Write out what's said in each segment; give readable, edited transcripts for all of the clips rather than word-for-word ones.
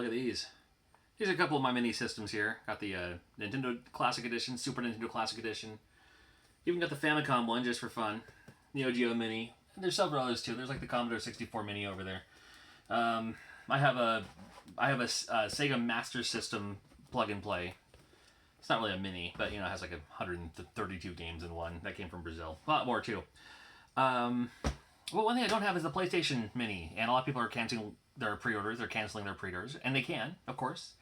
look at these. These are a couple of my mini systems here. Got the Nintendo Classic Edition, Super Nintendo Classic Edition. Even got the Famicom one just for fun. Neo Geo Mini. And there's several others too. There's like the Commodore 64 Mini over there. I have a Sega Master System plug and play. It's not really a mini, but it has like 132 games in one. That came from Brazil. A lot more too. Well, one thing I don't have is the PlayStation Mini, and a lot of people are canceling their pre-orders. They're canceling their pre-orders, and they can, of course.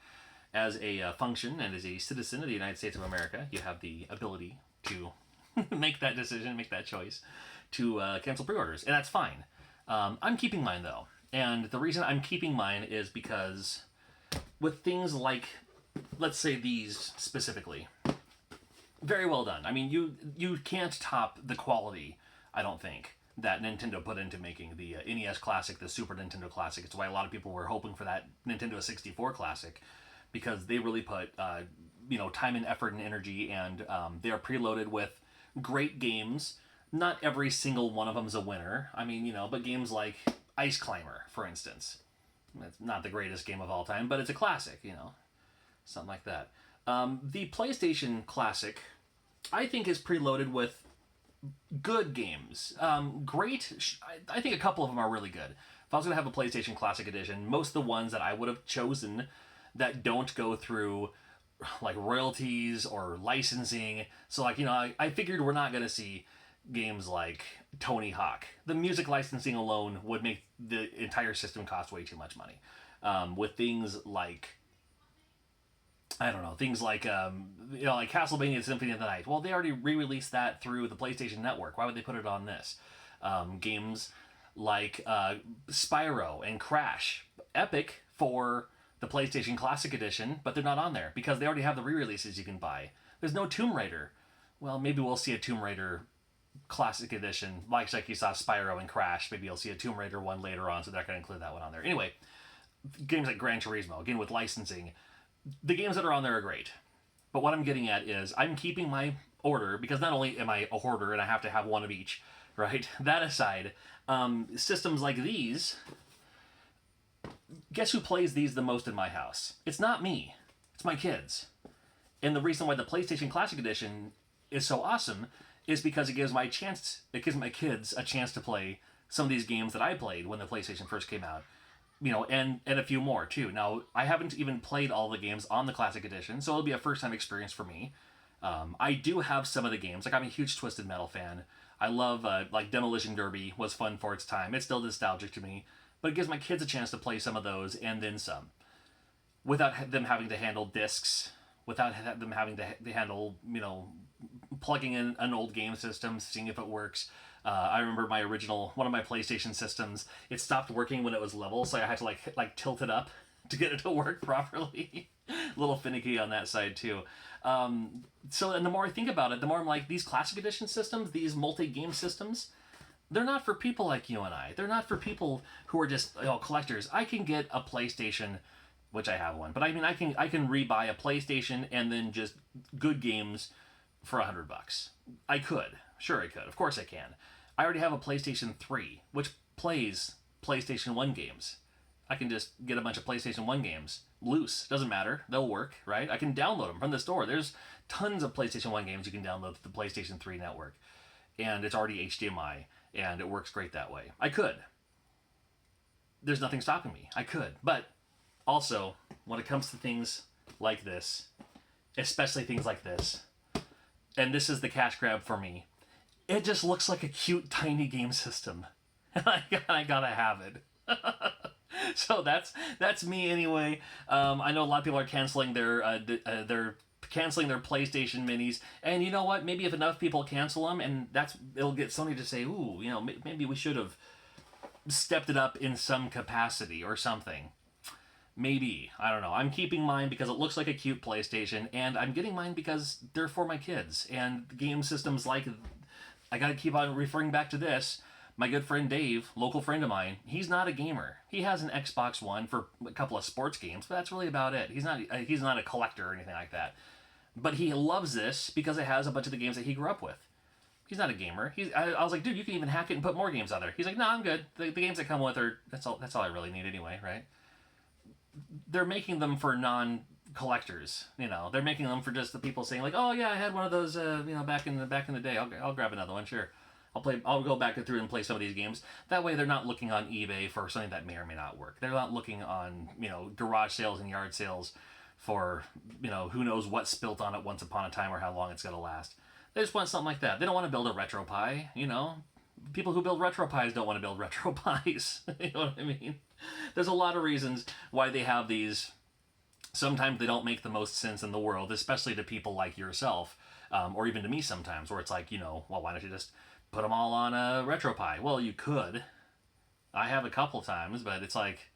As a function and as a citizen of the United States of America, you have the ability to make that decision, make that choice to cancel pre-orders, and that's fine. I'm keeping mine though, and the reason I'm keeping mine is because with things like, let's say these specifically, very well done. I mean, you can't top the quality, I don't think, that Nintendo put into making the NES Classic, the Super Nintendo Classic. It's why a lot of people were hoping for that Nintendo 64 Classic, because they really put time and effort and energy, and they are preloaded with great games. Not every single one of them is a winner. I mean, but games like Ice Climber, for instance. It's not the greatest game of all time, but it's a classic, something like that. The PlayStation Classic, I think, is preloaded with good games. Great. I think a couple of them are really good. If I was going to have a PlayStation Classic Edition, most of the ones that I would have chosen that don't go through like royalties or licensing. So like, I figured we're not going to see games like Tony Hawk. The music licensing alone would make the entire system cost way too much money. With things like, I don't know, things like, like Castlevania Symphony of the Night. Well, they already re-released that through the PlayStation Network. Why would they put it on this? Games like Spyro and Crash. Epic for the PlayStation Classic Edition, but they're not on there because they already have the re-releases you can buy. There's no Tomb Raider. Well, maybe we'll see a Tomb Raider Classic Edition, like you saw Spyro and Crash. Maybe you'll see a Tomb Raider one later on, so they're going to include that one on there. Anyway, games like Gran Turismo, again with licensing, the games that are on there are great. But what I'm getting at is I'm keeping my order because not only am I a hoarder and I have to have one of each, right? That aside, systems like these, guess who plays these the most in my house? It's not me. It's my kids. And the reason why the PlayStation Classic Edition is so awesome is because it gives my kids a chance to play some of these games that I played when the PlayStation first came out. And a few more too. Now, I haven't even played all the games on the Classic Edition, so it'll be a first-time experience for me. I do have some of the games. Like, I'm a huge Twisted Metal fan. I love, like, Demolition Derby was fun for its time. It's still nostalgic to me. But it gives my kids a chance to play some of those, and then some. Without them having to handle discs. Without them having to handle, plugging in an old game system, seeing if it works. I remember one of my PlayStation systems, it stopped working when it was level, so I had to like tilt it up to get it to work properly. A little finicky on that side too. And the more I think about it, the more I'm like, these Classic Edition systems, these multi-game systems, they're not for people like you and I. They're not for people who are just collectors. I can get a PlayStation, which I have one, but I mean I can rebuy a PlayStation and then just good games for $100. I could. Sure I could. Of course I can. I already have a PlayStation 3, which plays PlayStation 1 games. I can just get a bunch of PlayStation 1 games loose. Doesn't matter. They'll work, right? I can download them from the store. There's tons of PlayStation 1 games you can download to the PlayStation 3 network. And it's already HDMI, and it works great that way. I could. There's nothing stopping me. I could. But also, when it comes to things like this, especially things like this, and this is the cash grab for me, it just looks like a cute, tiny game system. And I gotta have it. So that's me anyway. I know a lot of people are canceling their PlayStation Minis, and you know what? Maybe if enough people cancel them, and it'll get Sony to say, "Ooh, maybe we should have stepped it up in some capacity or something." Maybe. I don't know. I'm keeping mine because it looks like a cute PlayStation, and I'm getting mine because they're for my kids. And game systems like, I gotta keep on referring back to this. My good friend Dave, local friend of mine, he's not a gamer. He has an Xbox One for a couple of sports games, but that's really about it. He's not a collector or anything like that. But he loves this because it has a bunch of the games that he grew up with. He's not a gamer. I was like, dude, you can even hack it and put more games on there. He's like, no, I'm good. The games that come with are, that's all I really need anyway, right? they're making them for non-collectors. You know, they're making them for just the people saying like, oh yeah, I had one of those, you know, back in the day. I'll grab another one, sure. I'll go back through and play some of these games. That way, they're not looking on eBay for something that may or may not work. They're not looking on, you know, garage sales and yard sales for, you know, who knows what spilt on it once upon a time or how long it's gonna last. They just want something like that. They don't want to build a retro pie. You know, people who build retro pies don't want to build retro pies. You know what I mean? There's a lot of reasons why they have these. Sometimes they don't make the most sense in the world, especially to people like yourself, or even to me sometimes, where it's like, you know, well, why don't you just put them all on a RetroPie? Well, you could. I have a couple times, but it's like,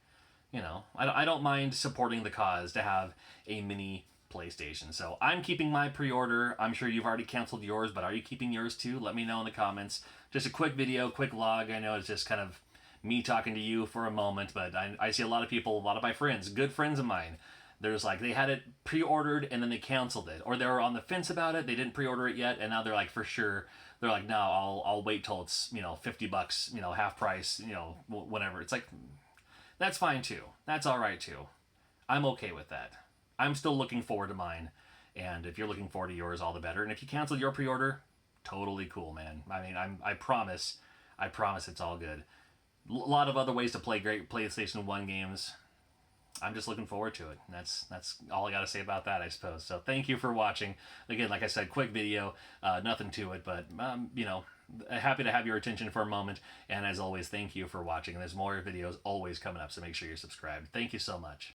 you know, I don't mind supporting the cause to have a mini PlayStation. So I'm keeping my pre-order. I'm sure you've already canceled yours, but are you keeping yours too? Let me know in the comments. Just a quick video, quick vlog. I know it's just kind of me talking to you for a moment, but I see a lot of people, a lot of my friends, good friends of mine, there's like they had it pre-ordered and then they canceled it, or they were on the fence about it. They didn't pre-order it yet, and now they're like for sure. They're like, no, I'll wait till it's, you know, $50, you know, half price, you know, whatever. It's like, that's fine too. That's all right too. I'm okay with that. I'm still looking forward to mine, and if you're looking forward to yours, all the better. And if you canceled your pre-order, totally cool, man. I mean, I promise it's all good. A lot of other ways to play great PlayStation 1 games. I'm just looking forward to it. And that's all I got to say about that, I suppose. So thank you for watching. Again, like I said, quick video, nothing to it, but you know, happy to have your attention for a moment. And as always, thank you for watching. And there's more videos always coming up, so make sure you're subscribed. Thank you so much.